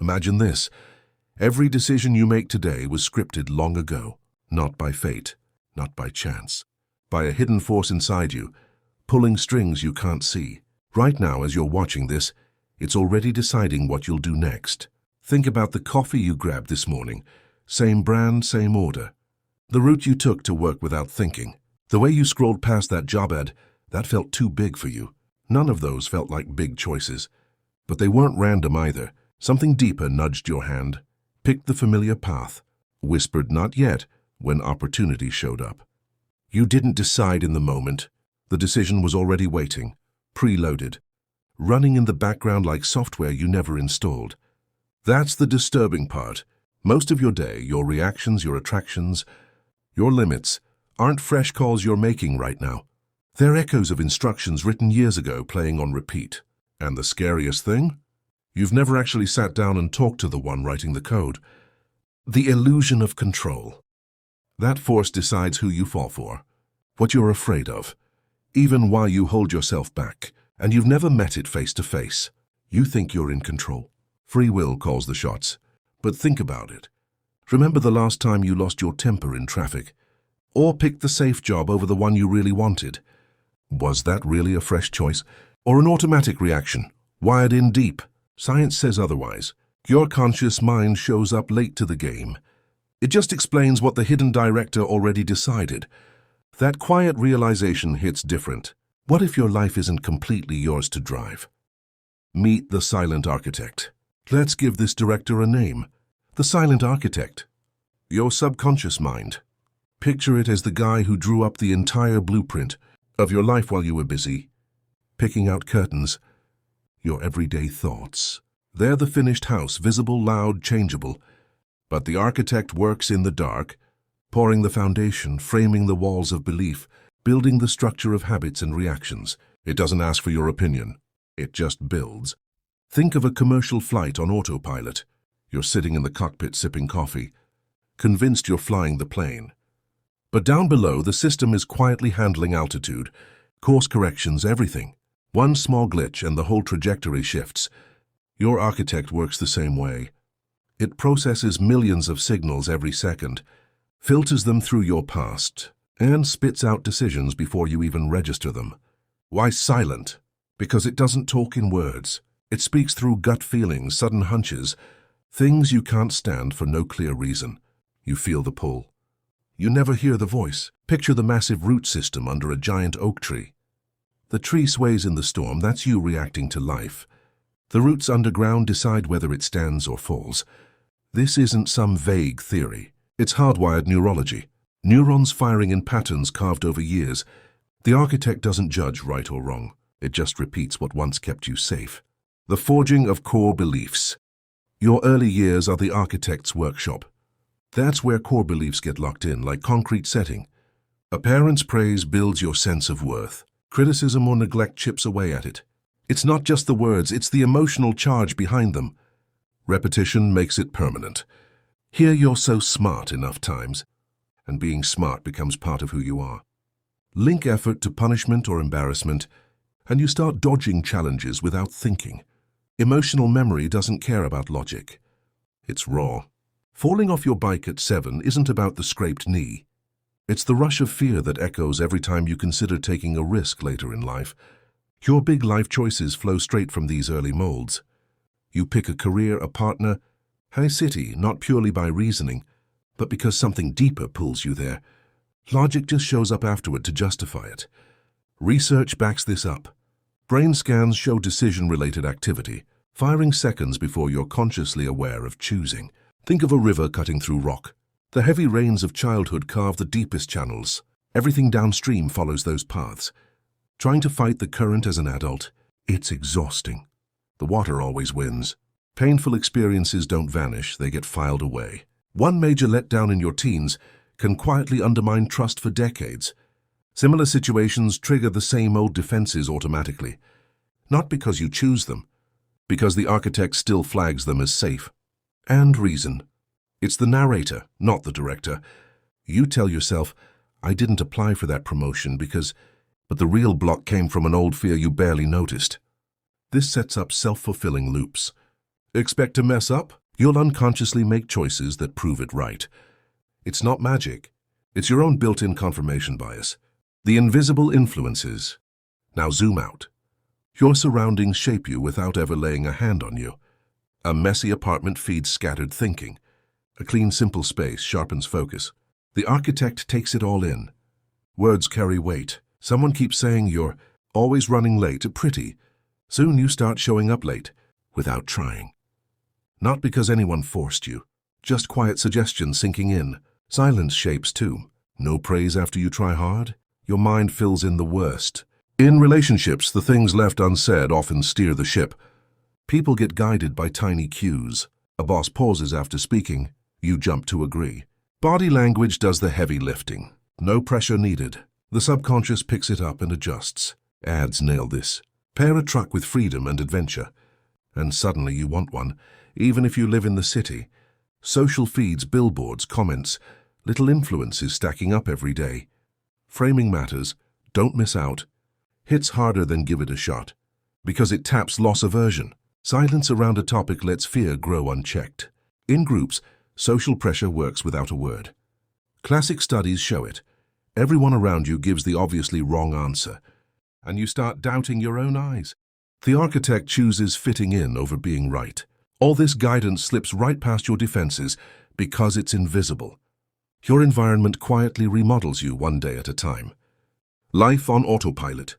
Imagine this. Every decision you make today was scripted long ago, not by fate, not by chance, by a hidden force inside you, pulling strings you can't see. Right now, as you're watching this, it's already deciding what you'll do next. Think about the coffee you grabbed this morning. Same brand, same order. The route you took to work without thinking. The way you scrolled past that job ad, that felt too big for you. None of those felt like big choices. But they weren't random either. Something deeper nudged your hand, picked the familiar path, whispered not yet when opportunity showed up. You didn't decide in the moment. The decision was already waiting, preloaded, running in the background like software you never installed. That's the disturbing part. Most of your day, your reactions, your attractions, your limits, aren't fresh calls you're making right now. They're echoes of instructions written years ago playing on repeat. And the scariest thing? You've never actually sat down and talked to the one writing the code. The illusion of control. That force decides who you fall for, what you're afraid of, even why you hold yourself back, and you've never met it face to face. You think you're in control. Free will calls the shots. But think about it. Remember the last time you lost your temper in traffic? Or picked the safe job over the one you really wanted? Was that really a fresh choice? Or an automatic reaction, wired in deep? Science says otherwise. Your conscious mind shows up late to the game. It just explains what the hidden director already decided. That quiet realization hits different. What if your life isn't completely yours to drive? Meet the silent architect. Let's give this director a name. The silent architect. Your subconscious mind. Picture it as the guy who drew up the entire blueprint of your life while you were busy, picking out curtains, your everyday thoughts. They're the finished house, visible, loud, changeable. But the architect works in the dark, pouring the foundation, framing the walls of belief, building the structure of habits and reactions. It doesn't ask for your opinion. It just builds. Think of a commercial flight on autopilot. You're sitting in the cockpit sipping coffee, convinced you're flying the plane. But down below, the system is quietly handling altitude, course corrections, everything. One small glitch and the whole trajectory shifts. Your architect works the same way. It processes millions of signals every second, filters them through your past, and spits out decisions before you even register them. Why silent? Because it doesn't talk in words. It speaks through gut feelings, sudden hunches, things you can't stand for no clear reason. You feel the pull. You never hear the voice. Picture the massive root system under a giant oak tree. The tree sways in the storm, that's you reacting to life. The roots underground decide whether it stands or falls. This isn't some vague theory. It's hardwired neurology. Neurons firing in patterns carved over years. The architect doesn't judge right or wrong. It just repeats what once kept you safe. The forging of core beliefs. Your early years are the architect's workshop. That's where core beliefs get locked in, like concrete setting. A parent's praise builds your sense of worth. Criticism or neglect chips away at it. It's not just the words, it's the emotional charge behind them. Repetition makes it permanent. Here you're so smart enough times, and being smart becomes part of who you are. Link effort to punishment or embarrassment, and you start dodging challenges without thinking. Emotional memory doesn't care about logic. It's raw. Falling off your bike at 7 isn't about the scraped knee. It's the rush of fear that echoes every time you consider taking a risk later in life. Your big life choices flow straight from these early molds. You pick a career, a partner, a city, not purely by reasoning, but because something deeper pulls you there. Logic just shows up afterward to justify it. Research backs this up. Brain scans show decision-related activity, firing seconds before you're consciously aware of choosing. Think of a river cutting through rock. The heavy rains of childhood carve the deepest channels. Everything downstream follows those paths. Trying to fight the current as an adult, it's exhausting. The water always wins. Painful experiences don't vanish, they get filed away. One major letdown in your teens can quietly undermine trust for decades. Similar situations trigger the same old defenses automatically. Not because you choose them, because the architect still flags them as safe. And reason. It's the narrator, not the director. You tell yourself, I didn't apply for that promotion but the real block came from an old fear you barely noticed. This sets up self-fulfilling loops. Expect to mess up? You'll unconsciously make choices that prove it right. It's not magic. It's your own built-in confirmation bias. The invisible influences. Now zoom out. Your surroundings shape you without ever laying a hand on you. A messy apartment feeds scattered thinking. A clean, simple space sharpens focus. The architect takes it all in. Words carry weight. Someone keeps saying you're always running late. Pretty. Soon you start showing up late, without trying. Not because anyone forced you, just quiet suggestions sinking in. Silence shapes too. No praise after you try hard. Your mind fills in the worst. In relationships, the things left unsaid often steer the ship. People get guided by tiny cues. A boss pauses after speaking. You jump to agree. Body language does the heavy lifting. No pressure needed. The subconscious picks it up and adjusts. Ads nail this. Pair a truck with freedom and adventure, and suddenly you want one, even if you live in the city. Social feeds, billboards, comments, little influences stacking up every day. Framing matters. Don't miss out. Hits harder than give it a shot, because it taps loss aversion. Silence around a topic lets fear grow unchecked. In groups, social pressure works without a word. Classic studies show it. Everyone around you gives the obviously wrong answer, and you start doubting your own eyes. The architect chooses fitting in over being right. All this guidance slips right past your defenses because it's invisible. Your environment quietly remodels you one day at a time. Life on autopilot.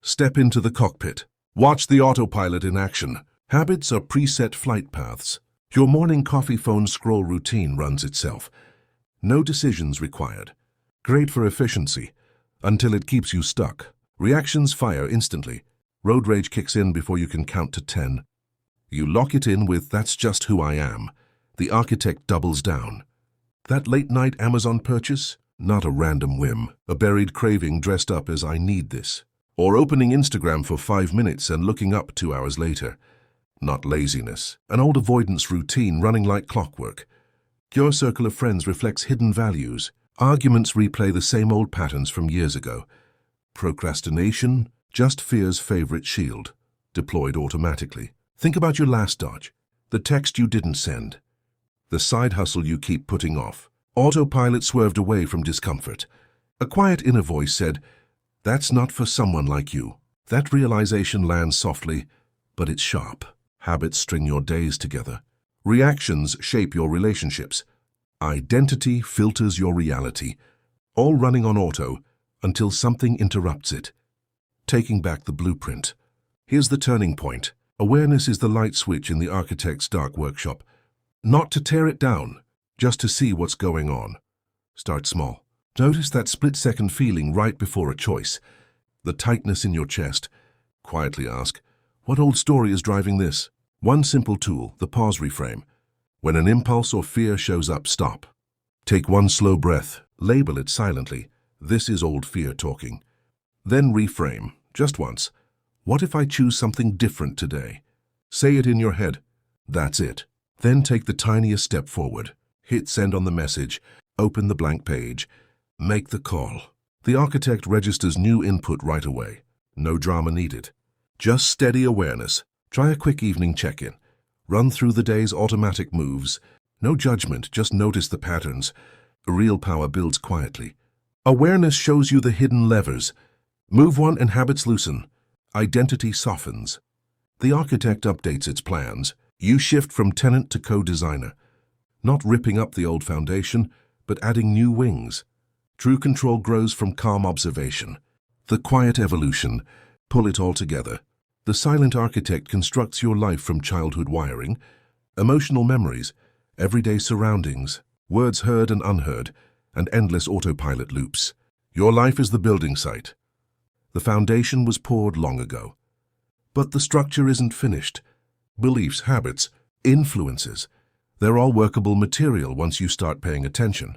Step into the cockpit. Watch the autopilot in action. Habits are preset flight paths. Your morning coffee phone scroll routine runs itself. No decisions required. Great for efficiency, until it keeps you stuck. Reactions fire instantly. Road rage kicks in before you can count to 10. You lock it in with, "That's just who I am." The architect doubles down. That late-night Amazon purchase? Not a random whim. A buried craving dressed up as "I need this." Or opening Instagram for 5 minutes and looking up 2 hours later. Not laziness. An old avoidance routine running like clockwork. Your circle of friends reflects hidden values. Arguments replay the same old patterns from years ago. Procrastination, just fear's favorite shield, deployed automatically. Think about your last dodge. The text you didn't send. The side hustle you keep putting off. Autopilot swerved away from discomfort. A quiet inner voice said, "That's not for someone like you." That realization lands softly, but it's sharp. Habits string your days together. Reactions shape your relationships. Identity filters your reality. All running on auto until something interrupts it. Taking back the blueprint. Here's the turning point. Awareness is the light switch in the architect's dark workshop. Not to tear it down, just to see what's going on. Start small. Notice that split-second feeling right before a choice. The tightness in your chest. Quietly ask, what old story is driving this? One simple tool, the pause reframe. When an impulse or fear shows up, stop. Take one slow breath. Label it silently. This is old fear talking. Then reframe, just once. What if I choose something different today? Say it in your head. That's it. Then take the tiniest step forward. Hit send on the message. Open the blank page. Make the call. The architect registers new input right away. No drama needed. Just steady awareness. Try a quick evening check-in. Run through the day's automatic moves. No judgment, just notice the patterns. Real power builds quietly. Awareness shows you the hidden levers. Move one and habits loosen. Identity softens. The architect updates its plans. You shift from tenant to co-designer. Not ripping up the old foundation, but adding new wings. True control grows from calm observation. The quiet evolution. Pull it all together. The silent architect constructs your life from childhood wiring, emotional memories, everyday surroundings, words heard and unheard, and endless autopilot loops. Your life is the building site. The foundation was poured long ago. But the structure isn't finished. Beliefs, habits, influences, they're all workable material once you start paying attention.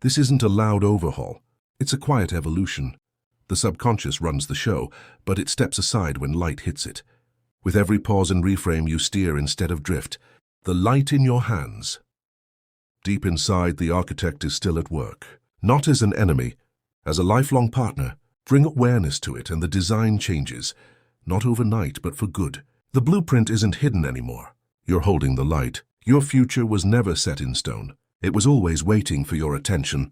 This isn't a loud overhaul. It's a quiet evolution. The subconscious runs the show, but it steps aside when light hits it. With every pause and reframe, you steer instead of drift. The light in your hands. Deep inside, the architect is still at work. Not as an enemy, as a lifelong partner. Bring awareness to it and the design changes. Not overnight, but for good. The blueprint isn't hidden anymore. You're holding the light. Your future was never set in stone. It was always waiting for your attention,